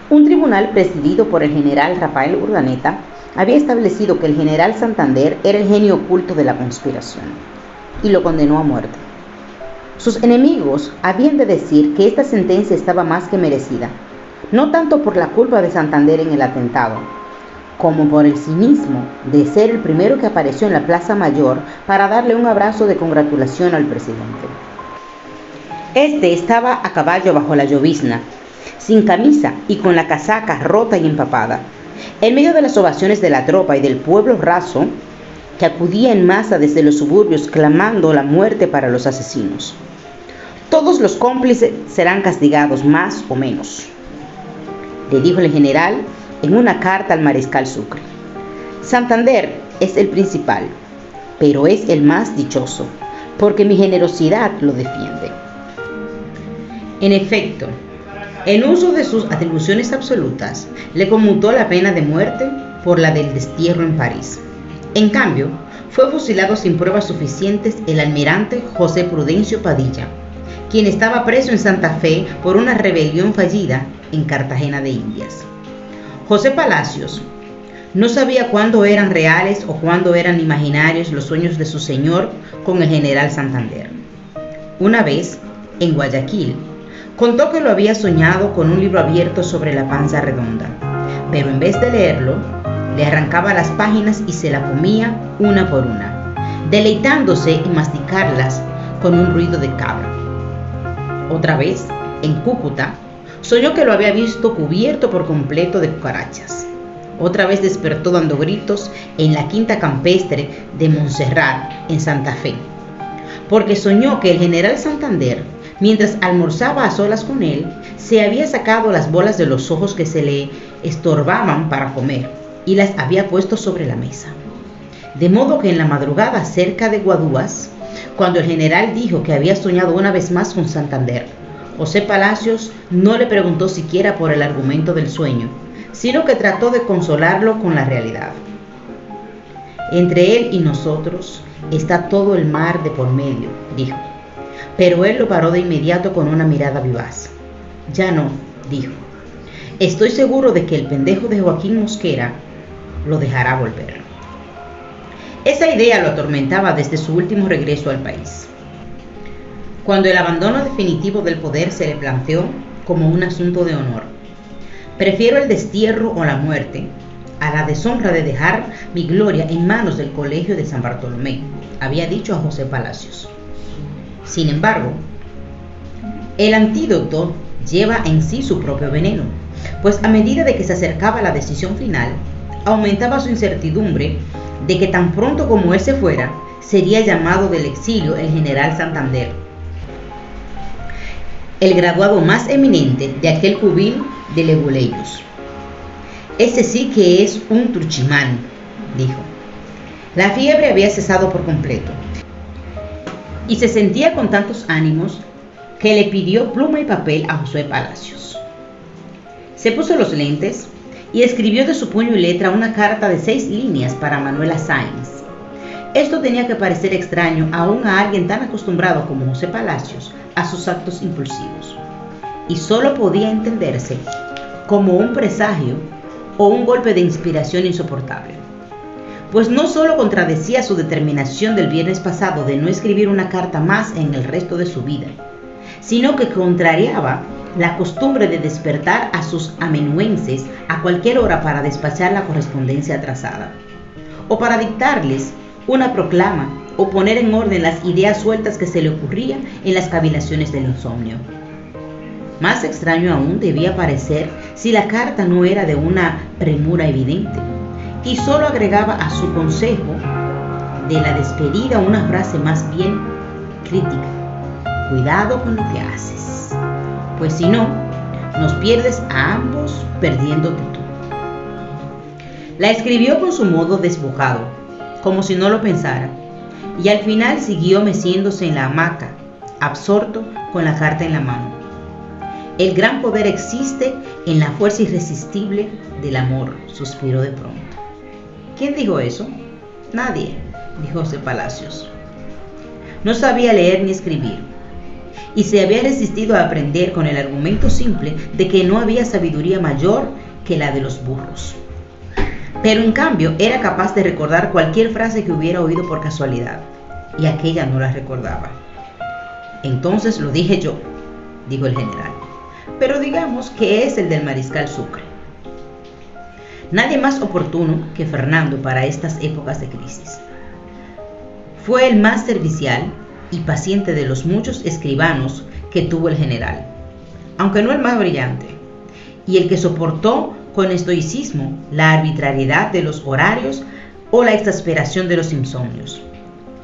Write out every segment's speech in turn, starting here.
Un tribunal presidido por el general Rafael Urdaneta había establecido que el general Santander era el genio oculto de la conspiración y lo condenó a muerte. Sus enemigos habían de decir que esta sentencia estaba más que merecida, no tanto por la culpa de Santander en el atentado, como por el cinismo de ser el primero que apareció en la Plaza Mayor para darle un abrazo de congratulación al presidente. Este estaba a caballo bajo la llovizna, sin camisa y con la casaca rota y empapada, en medio de las ovaciones de la tropa y del pueblo raso que acudía en masa desde los suburbios clamando la muerte para los asesinos. Todos los cómplices serán castigados más o menos, le dijo el general en una carta al mariscal Sucre. Santander es el principal, pero es el más dichoso, porque mi generosidad lo defiende. En efecto, en uso de sus atribuciones absolutas, le conmutó la pena de muerte por la del destierro en París. En cambio, fue fusilado sin pruebas suficientes el almirante José Prudencio Padilla, quien estaba preso en Santa Fe por una rebelión fallida en Cartagena de Indias. José Palacios no sabía cuándo eran reales o cuándo eran imaginarios los sueños de su señor con el general Santander. Una vez, en Guayaquil, contó que lo había soñado con un libro abierto sobre la panza redonda, pero en vez de leerlo, le arrancaba las páginas y se la comía una por una, deleitándose en masticarlas con un ruido de cabra. Otra vez, en Cúcuta, soñó que lo había visto cubierto por completo de cucarachas. Otra vez despertó dando gritos en la quinta campestre de Montserrat, en Santa Fe, porque soñó que el general Santander, mientras almorzaba a solas con él, se había sacado las bolas de los ojos que se le estorbaban para comer y las había puesto sobre la mesa. De modo que en la madrugada cerca de Guadúas, cuando el general dijo que había soñado una vez más con Santander, José Palacios no le preguntó siquiera por el argumento del sueño, sino que trató de consolarlo con la realidad. Entre él y nosotros está todo el mar de por medio, dijo. Pero él lo paró de inmediato con una mirada vivaz. Ya no, dijo. Estoy seguro de que el pendejo de Joaquín Mosquera lo dejará volver. Esa idea lo atormentaba desde su último regreso al país, cuando el abandono definitivo del poder se le planteó como un asunto de honor. Prefiero el destierro o la muerte a la deshonra de dejar mi gloria en manos del Colegio de San Bartolomé, había dicho a José Palacios. Sin embargo, el antídoto lleva en sí su propio veneno, pues a medida de que se acercaba la decisión final, aumentaba su incertidumbre de que tan pronto como él se fuera, sería llamado del exilio el general Santander, el graduado más eminente de aquel cubil de Leguleiros. Ese sí que es un truchimán, dijo. La fiebre había cesado por completo y se sentía con tantos ánimos que le pidió pluma y papel a José Palacios. Se puso los lentes y escribió de su puño y letra una carta de 6 líneas para Manuela Sáenz. Esto tenía que parecer extraño aún a alguien tan acostumbrado como José Palacios a sus actos impulsivos, y solo podía entenderse como un presagio o un golpe de inspiración insoportable, pues no solo contradecía su determinación del viernes pasado de no escribir una carta más en el resto de su vida, sino que contrariaba la costumbre de despertar a sus amenuenses a cualquier hora para despachar la correspondencia atrasada, o para dictarles una proclama o poner en orden las ideas sueltas que se le ocurrían en las cavilaciones del insomnio. Más extraño aún debía parecer si la carta no era de una premura evidente y solo agregaba a su consejo de la despedida una frase más bien crítica: cuidado con lo que haces, pues si no, nos pierdes a ambos perdiéndote tú. La escribió con su modo desbocado, como si no lo pensara, y al final siguió meciéndose en la hamaca, absorto con la carta en la mano. El gran poder existe en la fuerza irresistible del amor, suspiró de pronto. ¿Quién dijo eso? Nadie, dijo José Palacios. No sabía leer ni escribir, y se había resistido a aprender con el argumento simple de que no había sabiduría mayor que la de los burros. Pero en cambio era capaz de recordar cualquier frase que hubiera oído por casualidad, y aquella no la recordaba. Entonces lo dije yo, dijo el general, pero digamos que es el del mariscal Sucre. Nadie más oportuno que Fernando para estas épocas de crisis. Fue el más servicial y paciente de los muchos escribanos que tuvo el general, aunque no el más brillante, y el que soportó con estoicismo la arbitrariedad de los horarios o la exasperación de los insomnios.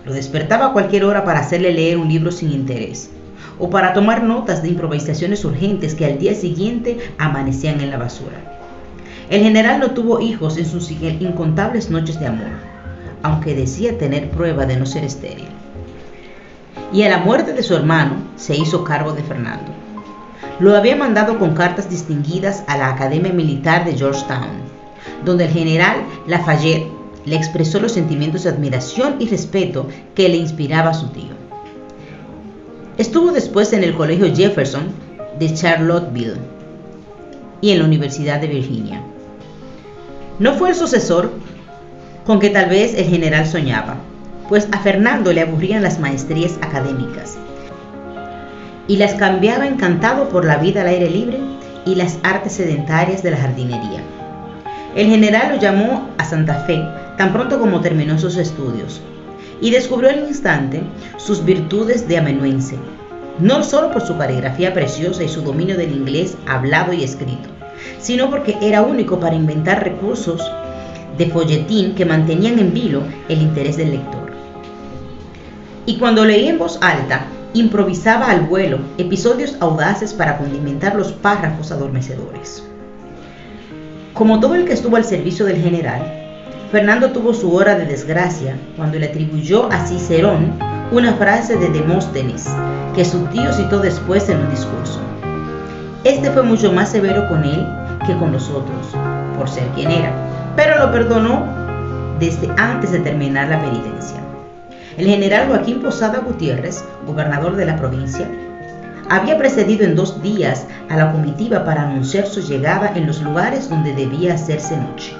Lo despertaba a cualquier hora para hacerle leer un libro sin interés, o para tomar notas de improvisaciones urgentes que al día siguiente amanecían en la basura. El general no tuvo hijos en sus incontables noches de amor, aunque decía tener prueba de no ser estéril. Y a la muerte de su hermano se hizo cargo de Fernando. Lo había mandado con cartas distinguidas a la Academia Militar de Georgetown, donde el general Lafayette le expresó los sentimientos de admiración y respeto que le inspiraba a su tío. Estuvo después en el Colegio Jefferson de Charlottesville y en la Universidad de Virginia. No fue el sucesor con que tal vez el general soñaba, pues a Fernando le aburrían las maestrías académicas y las cambiaba encantado por la vida al aire libre y las artes sedentarias de la jardinería. El general lo llamó a Santa Fe tan pronto como terminó sus estudios y descubrió al instante sus virtudes de amanuense, no solo por su caligrafía preciosa y su dominio del inglés hablado y escrito, sino porque era único para inventar recursos de folletín que mantenían en vilo el interés del lector. Y cuando leía en voz alta, improvisaba al vuelo episodios audaces para condimentar los párrafos adormecedores. Como todo el que estuvo al servicio del general, Fernando tuvo su hora de desgracia cuando le atribuyó a Cicerón una frase de Demóstenes que su tío citó después en un discurso. Este fue mucho más severo con él que con los otros, por ser quien era, pero lo perdonó desde antes de terminar la penitencia. El general Joaquín Posada Gutiérrez, gobernador de la provincia, había precedido en 2 días a la comitiva para anunciar su llegada en los lugares donde debía hacerse noche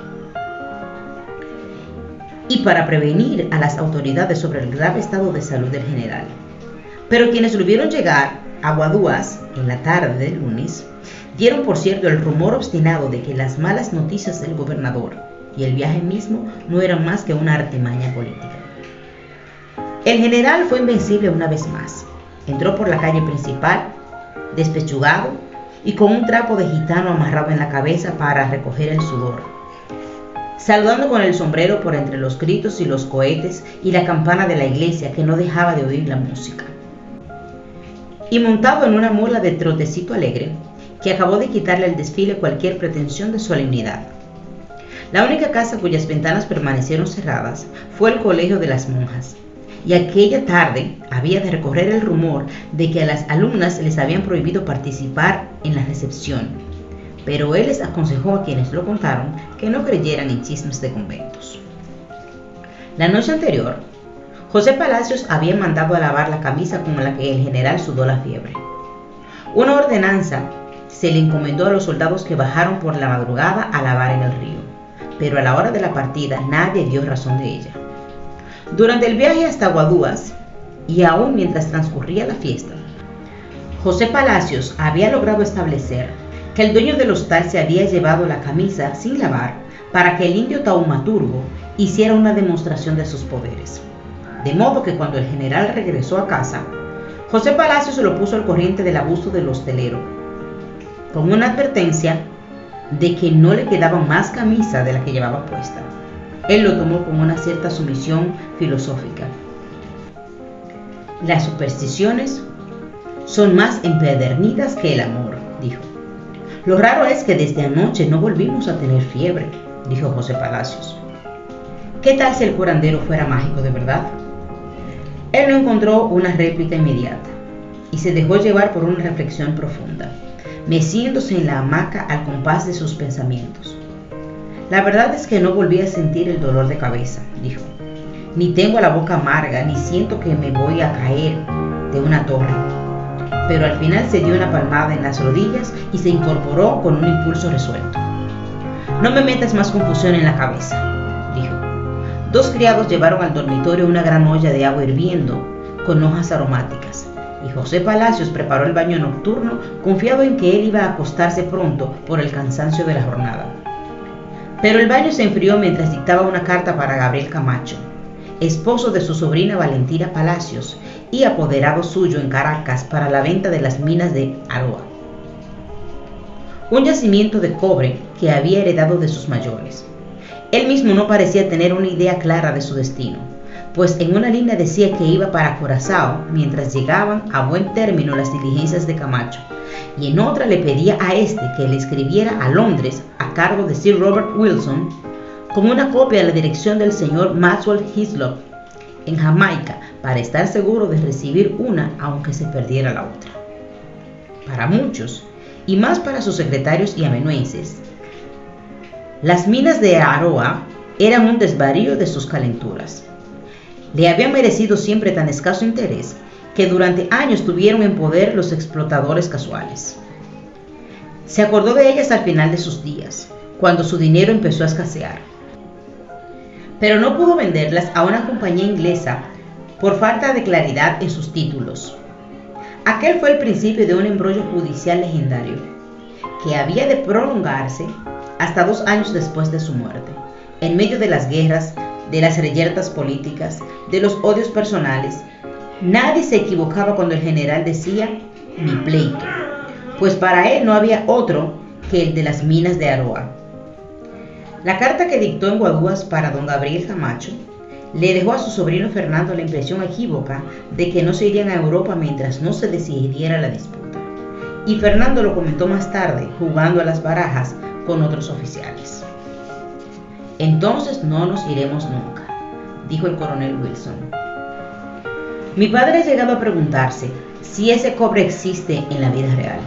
y para prevenir a las autoridades sobre el grave estado de salud del general. Pero quienes lo vieron llegar a Guaduas en la tarde del lunes dieron por cierto el rumor obstinado de que las malas noticias del gobernador y el viaje mismo no eran más que una artimaña política. El general fue invencible una vez más. Entró por la calle principal, despechugado y con un trapo de gitano amarrado en la cabeza para recoger el sudor, saludando con el sombrero por entre los gritos y los cohetes y la campana de la iglesia que no dejaba de oír la música. Y montado en una mula de trotecito alegre, que acabó de quitarle al desfile cualquier pretensión de solemnidad. La única casa cuyas ventanas permanecieron cerradas fue el Colegio de las Monjas, y aquella tarde había de recorrer el rumor de que a las alumnas les habían prohibido participar en la recepción, pero él les aconsejó a quienes lo contaron que no creyeran en chismes de conventos. La noche anterior, José Palacios había mandado a lavar la camisa con la que el general sudó la fiebre. Una ordenanza se le encomendó a los soldados que bajaron por la madrugada a lavar en el río, pero a la hora de la partida nadie dio razón de ella. Durante el viaje hasta Guaduas, y aún mientras transcurría la fiesta, José Palacios había logrado establecer que el dueño del hostal se había llevado la camisa sin lavar para que el indio taumaturgo hiciera una demostración de sus poderes. De modo que cuando el general regresó a casa, José Palacios lo puso al corriente del abuso del hostelero, con una advertencia de que no le quedaba más camisa de la que llevaba puesta. Él lo tomó con una cierta sumisión filosófica. Las supersticiones son más empedernidas que el amor, dijo. Lo raro es que desde anoche no volvimos a tener fiebre, dijo José Palacios. ¿Qué tal si el curandero fuera mágico de verdad? Él no encontró una réplica inmediata y se dejó llevar por una reflexión profunda, meciéndose en la hamaca al compás de sus pensamientos. La verdad es que no volví a sentir el dolor de cabeza, dijo. Ni tengo la boca amarga, ni siento que me voy a caer de una torre. pero al final se dio una palmada en las rodillas y se incorporó con un impulso resuelto. «No me metas más confusión en la cabeza», dijo. Dos criados llevaron al dormitorio una gran olla de agua hirviendo con hojas aromáticas, y José Palacios preparó el baño nocturno confiado en que él iba a acostarse pronto por el cansancio de la jornada. Pero el baño se enfrió mientras dictaba una carta para Gabriel Camacho, esposo de su sobrina Valentina Palacios y apoderado suyo en Caracas para la venta de las minas de Aroa, un yacimiento de cobre que había heredado de sus mayores. Él mismo no parecía tener una idea clara de su destino, pues en una línea decía que iba para Curazao mientras llegaban a buen término las diligencias de Camacho, y en otra le pedía a este que le escribiera a Londres a cargo de Sir Robert Wilson con una copia de la dirección del señor Maxwell Hislop en Jamaica para estar seguro de recibir una aunque se perdiera la otra. Para muchos, y más para sus secretarios y amanuenses, las minas de Aroa eran un desvarío de sus calenturas. Le habían merecido siempre tan escaso interés que durante años tuvieron en poder los explotadores casuales. Se acordó de ellas al final de sus días, cuando su dinero empezó a escasear. Pero no pudo venderlas a una compañía inglesa por falta de claridad en sus títulos. Aquel fue el principio de un embrollo judicial legendario, que había de prolongarse hasta 2 años después de su muerte, en medio de las guerras, de las reyertas políticas, de los odios personales. Nadie se equivocaba cuando el general decía «mi pleito», pues para él no había otro que el de las minas de Aroa. La carta que dictó en Guaduas para don Gabriel Camacho le dejó a su sobrino Fernando la impresión equívoca de que no se irían a Europa mientras no se decidiera la disputa. Y Fernando lo comentó más tarde, jugando a las barajas con otros oficiales. «Entonces no nos iremos nunca», dijo el coronel Wilson. «Mi padre ha llegado a preguntarse si ese cobre existe en la vida real.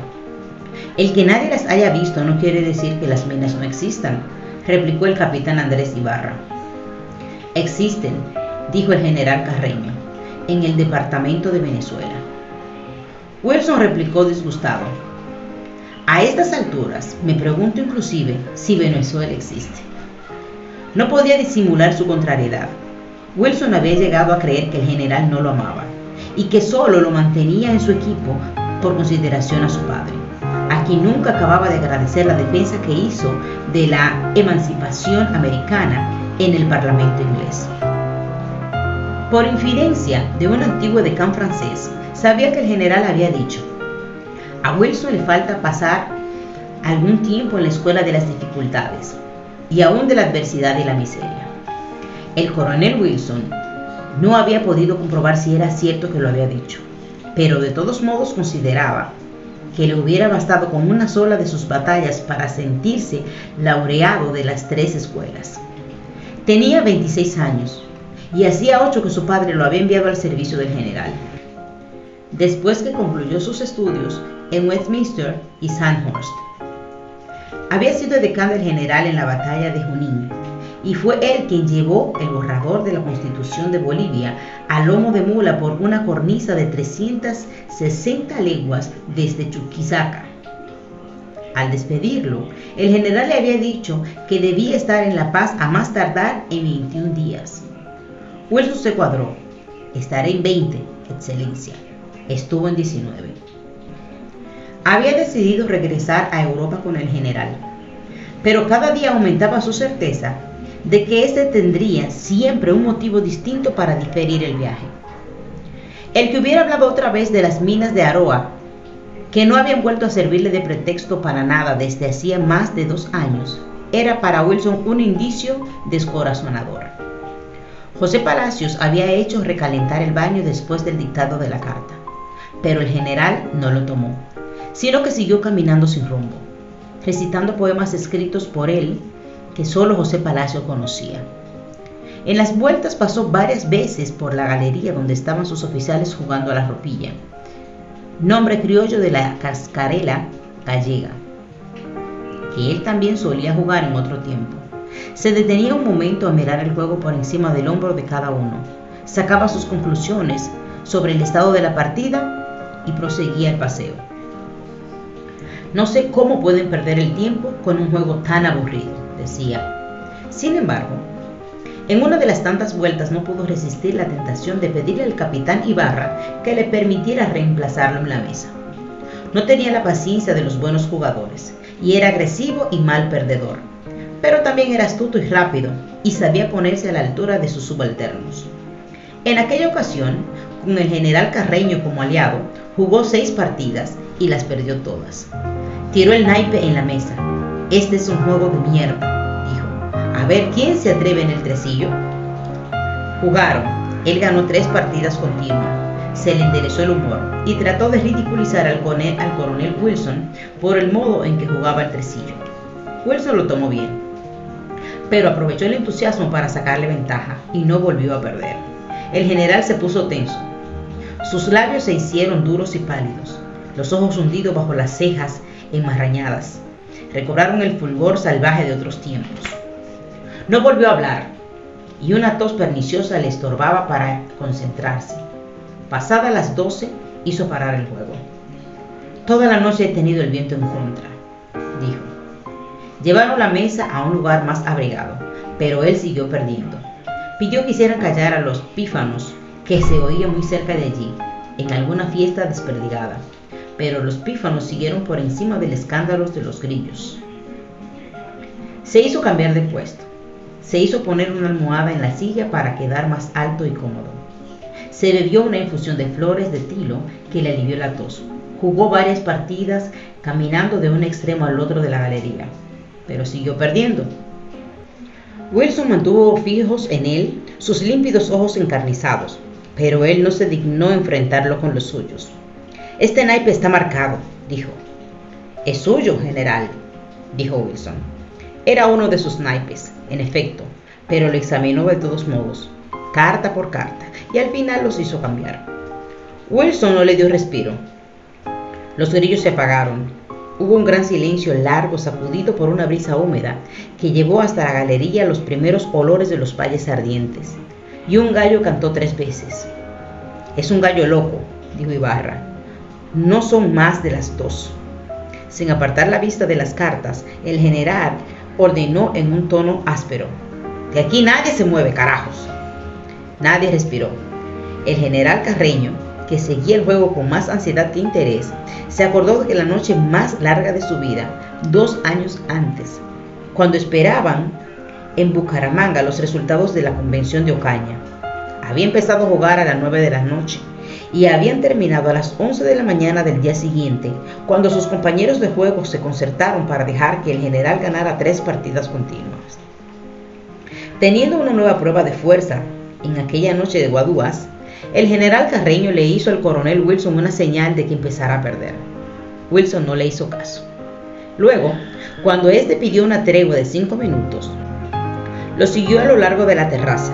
El que nadie las haya visto no quiere decir que las minas no existan», replicó el capitán Andrés Ibarra. «Existen», dijo el general Carreño, «en el departamento de Venezuela». Wilson replicó disgustado: «A estas alturas me pregunto inclusive si Venezuela existe». No podía disimular su contrariedad. Wilson había llegado a creer que el general no lo amaba y que solo lo mantenía en su equipo por consideración a su padre, a quien nunca acababa de agradecer la defensa que hizo de la emancipación americana en el Parlamento inglés. Por infidencia de un antiguo decán francés, sabía que el general había dicho: «A Wilson le falta pasar algún tiempo en la escuela de las dificultades y aún de la adversidad y la miseria». El coronel Wilson no había podido comprobar si era cierto que lo había dicho, pero de todos modos consideraba que le hubiera bastado con una sola de sus batallas para sentirse laureado de las 3 escuelas. Tenía 26 años y hacía 8 que su padre lo había enviado al servicio del general, después que concluyó sus estudios en Westminster y Sandhurst. Había sido decán del general en la batalla de Junín, y fue él quien llevó el borrador de la Constitución de Bolivia a lomo de mula por una cornisa de 360 leguas desde Chuquisaca. Al despedirlo, el general le había dicho que debía estar en La Paz a más tardar en 21 días. Wilson se cuadró: «Estaré en 20, excelencia». Estuvo en 19. Había decidido regresar a Europa con el general, pero cada día aumentaba su certeza de que éste tendría siempre un motivo distinto para diferir el viaje. El que hubiera hablado otra vez de las minas de Aroa, que no habían vuelto a servirle de pretexto para nada desde hacía más de 2 años, era para Wilson un indicio descorazonador. José Palacios había hecho recalentar el baño después del dictado de la carta, pero el general no lo tomó, sino que siguió caminando sin rumbo, recitando poemas escritos por él que solo José Palacios conocía. En las vueltas pasó varias veces por la galería donde estaban sus oficiales jugando a la ropilla, nombre criollo de la cascarela gallega, que él también solía jugar en otro tiempo. Se detenía un momento a mirar el juego por encima del hombro de cada uno, sacaba sus conclusiones sobre el estado de la partida y proseguía el paseo. No sé cómo pueden perder el tiempo con un juego tan aburrido, decía. Sin embargo, en una de las tantas vueltas no pudo resistir la tentación de pedirle al capitán Ibarra que le permitiera reemplazarlo en la mesa. No tenía la paciencia de los buenos jugadores y era agresivo y mal perdedor, pero también era astuto y rápido y sabía ponerse a la altura de sus subalternos. En aquella ocasión, con el general Carreño como aliado, jugó 6 partidas y las perdió todas. Tiró el naipe en la mesa. Este es un juego de mierda, dijo. A ver quién se atreve en el tresillo. Jugaron. Él ganó 3 partidas continuas. Se le enderezó el humor y trató de ridiculizar al coronel Wilson por el modo en que jugaba el tresillo. Wilson lo tomó bien, pero aprovechó el entusiasmo para sacarle ventaja y no volvió a perder. El general se puso tenso. Sus labios se hicieron duros y pálidos, los ojos hundidos bajo las cejas enmarrañadas. Recobraron el fulgor salvaje de otros tiempos. No volvió a hablar, y una tos perniciosa le estorbaba para concentrarse. Pasadas las 12, hizo parar el juego. Toda la noche he tenido el viento en contra, dijo. Llevaron la mesa a un lugar más abrigado, pero él siguió perdiendo. Pidió que hicieran callar a los pífanos, que se oía muy cerca de allí, en alguna fiesta desperdigada, pero los pífanos siguieron por encima del escándalo de los grillos. Se hizo cambiar de puesto. Se hizo poner una almohada en la silla para quedar más alto y cómodo. Se bebió una infusión de flores de tilo que le alivió la tos. Jugó varias partidas caminando de un extremo al otro de la galería, pero siguió perdiendo. Wilson mantuvo fijos en él sus límpidos ojos encarnizados, pero él no se dignó enfrentarlo con los suyos. Este naipe está marcado, dijo. Es suyo, general, dijo Wilson. Era uno de sus naipes, en efecto, pero lo examinó de todos modos, carta por carta, y al final los hizo cambiar. Wilson no le dio respiro. Los grillos se apagaron. Hubo un gran silencio largo sacudido por una brisa húmeda que llevó hasta la galería los primeros olores de los valles ardientes, y un gallo cantó 3 veces. Es un gallo loco, dijo Ibarra. No son más de las 2. Sin apartar la vista de las cartas, el general ordenó en un tono áspero. De aquí nadie se mueve, carajos. Nadie respiró. El general Carreño, que seguía el juego con más ansiedad que interés, se acordó de que la noche más larga de su vida, 2 años antes, cuando esperaban en Bucaramanga los resultados de la convención de Ocaña. Había empezado a jugar a las 9 de la noche y habían terminado a las 11 de la mañana del día siguiente, cuando sus compañeros de juego se concertaron para dejar que el general ganara 3 partidas continuas. Teniendo una nueva prueba de fuerza en aquella noche de Guadúas, el general Carreño le hizo al coronel Wilson una señal de que empezara a perder. Wilson no le hizo caso. Luego, cuando éste pidió una tregua de 5 minutos, lo siguió a lo largo de la terraza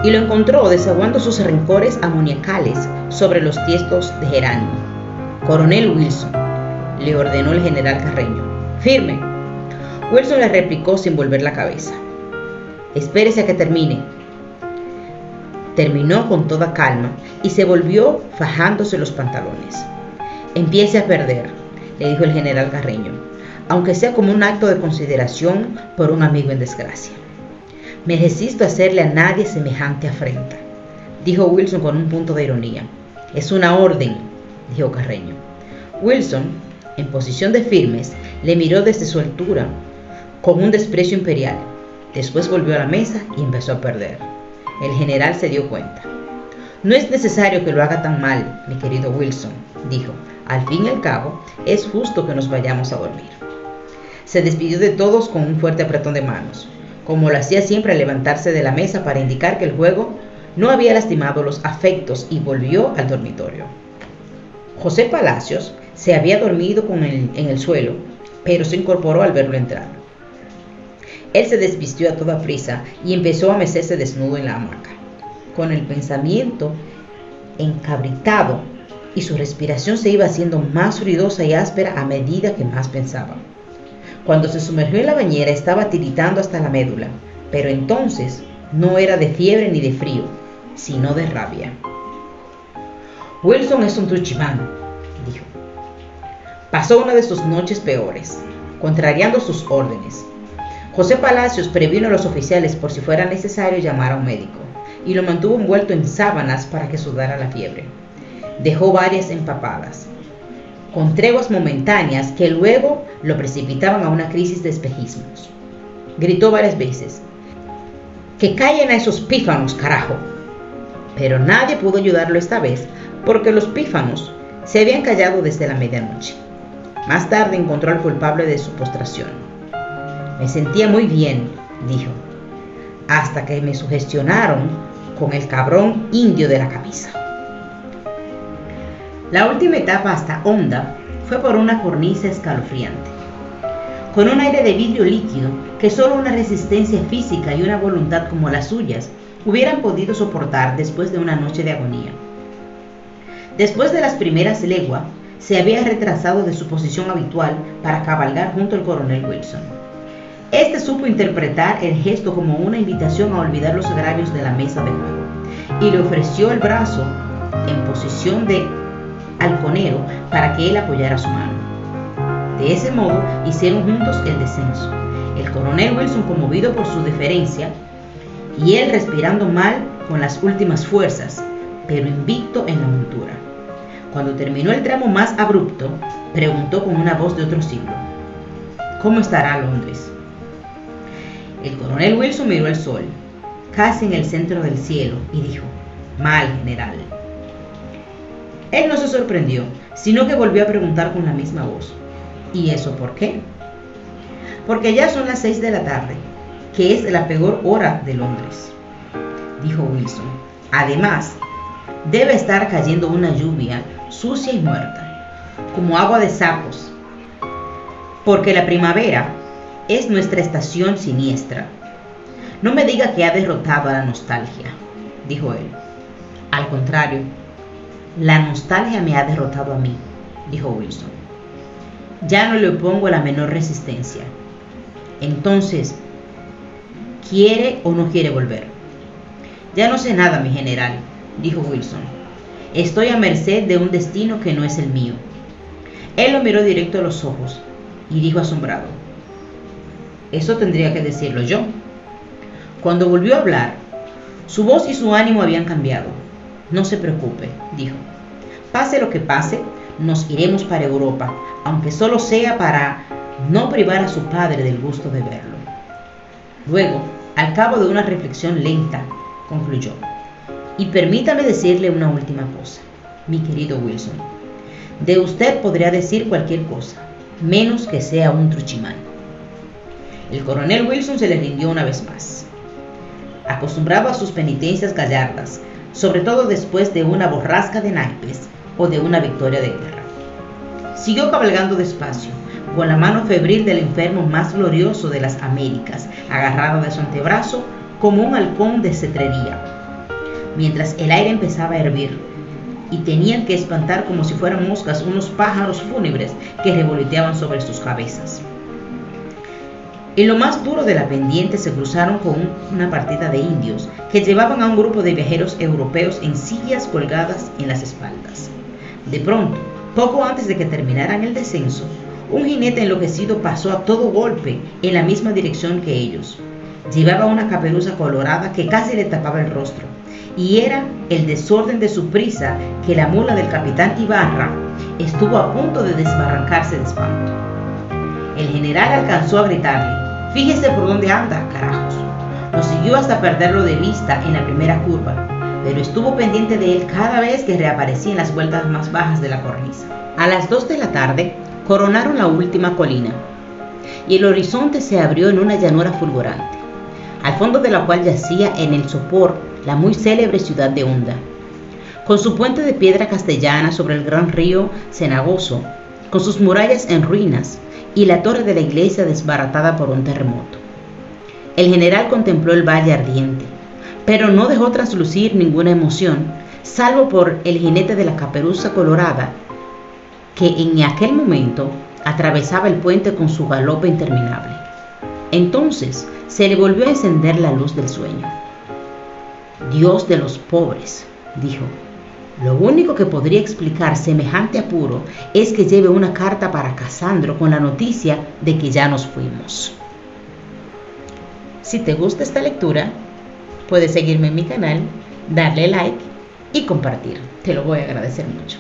y lo encontró desaguando sus rencores amoniacales sobre los tiestos de Jerónimo. Coronel Wilson, le ordenó el general Carreño. Firme. Wilson le replicó sin volver la cabeza. Espérese a que termine. Terminó con toda calma y se volvió fajándose los pantalones. Empiece a perder, le dijo el general Carreño, aunque sea como un acto de consideración por un amigo en desgracia. Me resisto a hacerle a nadie semejante afrenta, dijo Wilson con un punto de ironía. Es una orden, dijo Carreño. Wilson, en posición de firmes, le miró desde su altura con un desprecio imperial. Después volvió a la mesa y empezó a perder. El general se dio cuenta. No es necesario que lo haga tan mal, mi querido Wilson, dijo. Al fin y al cabo, es justo que nos vayamos a dormir. Se despidió de todos con un fuerte apretón de manos, como lo hacía siempre al levantarse de la mesa para indicar que el juego no había lastimado los afectos, y volvió al dormitorio. José Palacios se había dormido en el suelo, pero se incorporó al verlo entrar. Él se desvistió a toda prisa y empezó a mecerse desnudo en la hamaca, con el pensamiento encabritado, y su respiración se iba haciendo más ruidosa y áspera a medida que más pensaba. Cuando se sumergió en la bañera estaba tiritando hasta la médula, pero entonces no era de fiebre ni de frío, sino de rabia. Wilson es un truchimán, Pasó una de sus noches peores, contrariando sus órdenes. José Palacios previno a los oficiales por si fuera necesario llamar a un médico, y lo mantuvo envuelto en sábanas para que sudara la fiebre. Dejó varias empapadas, con treguas momentáneas que luego lo precipitaban a una crisis de espejismos. Gritó varias veces: ¡que callen a esos pífanos, carajo! Pero nadie pudo ayudarlo esta vez, porque los pífanos se habían callado desde la medianoche. Más tarde encontró al culpable de su postración. Me sentía muy bien, dijo, hasta que me sugestionaron con el cabrón indio de la camisa. La última etapa hasta Honda fue por una cornisa escalofriante, con un aire de vidrio líquido que solo una resistencia física y una voluntad como las suyas hubieran podido soportar después de una noche de agonía. Después de las primeras leguas, se había retrasado de su posición habitual para cabalgar junto al coronel Wilson. Este supo interpretar el gesto como una invitación a olvidar los agravios de la mesa de juego y le ofreció el brazo en posición de halconero para que él apoyara su mano. De ese modo hicieron juntos el descenso, el coronel Wilson conmovido por su deferencia y él respirando mal con las últimas fuerzas, pero invicto en la montura. Cuando terminó el tramo más abrupto, preguntó con una voz de otro siglo: ¿cómo estará Londres? El coronel Wilson miró el sol, casi en el centro del cielo, y dijo: mal, general. Él no se sorprendió, sino que volvió a preguntar con la misma voz: ¿y eso por qué? Porque ya son las 6 de la tarde, que es la peor hora de Londres, dijo Wilson. Además, debe estar cayendo una lluvia sucia y muerta, como agua de sapos, porque la primavera es nuestra estación siniestra. No me diga que ha derrotado a la nostalgia, dijo él. Al contrario, la nostalgia me ha derrotado a mí, dijo Wilson. Ya no le opongo la menor resistencia. Entonces, ¿quiere o no quiere volver? Ya no sé nada, mi general, dijo Wilson. Estoy a merced de un destino que no es el mío. Él lo miró directo a los ojos y dijo asombrado: eso tendría que decirlo yo. Cuando volvió a hablar, su voz y su ánimo habían cambiado. No se preocupe, dijo. Pase lo que pase, nos iremos para Europa, aunque solo sea para no privar a su padre del gusto de verlo. Luego, al cabo de una reflexión lenta, concluyó: y permítame decirle una última cosa, mi querido Wilson. De usted podría decir cualquier cosa, menos que sea un truchimán. El coronel Wilson se le rindió una vez más. Acostumbrado a sus penitencias gallardas, sobre todo después de una borrasca de naipes o de una victoria de guerra. Siguió cabalgando despacio, con la mano febril del enfermo más glorioso de las Américas, agarrado de su antebrazo como un halcón de cetrería, mientras el aire empezaba a hervir y tenían que espantar como si fueran moscas unos pájaros fúnebres que revoloteaban sobre sus cabezas. En lo más duro de la pendiente se cruzaron con una partida de indios que llevaban a un grupo de viajeros europeos en sillas colgadas en las espaldas. De pronto, poco antes de que terminaran el descenso, un jinete enloquecido pasó a todo golpe en la misma dirección que ellos. Llevaba una caperuza colorada que casi le tapaba el rostro, y era el desorden de su prisa que la mula del capitán Ibarra estuvo a punto de desbarrancarse de espanto. El general alcanzó a gritarle: fíjese por dónde anda, carajos. Lo siguió hasta perderlo de vista en la primera curva, pero estuvo pendiente de él cada vez que reaparecía en las vueltas más bajas de la cornisa. A las 2 de la tarde coronaron la última colina, y el horizonte se abrió en una llanura fulgurante, al fondo de la cual yacía en el sopor la muy célebre ciudad de Honda, con su puente de piedra castellana sobre el gran río cenagoso, con sus murallas en ruinas y la torre de la iglesia desbaratada por un terremoto. El general contempló el valle ardiente, pero no dejó traslucir ninguna emoción, salvo por el jinete de la caperuza colorada, que en aquel momento atravesaba el puente con su galope interminable. Entonces se le volvió a encender la luz del sueño. Dios de los pobres, dijo, Lo único que podría explicar semejante apuro es que lleve una carta para Casandro con la noticia de que ya nos fuimos. Si te gusta esta lectura, puedes seguirme en mi canal, darle like y compartir. Te lo voy a agradecer mucho.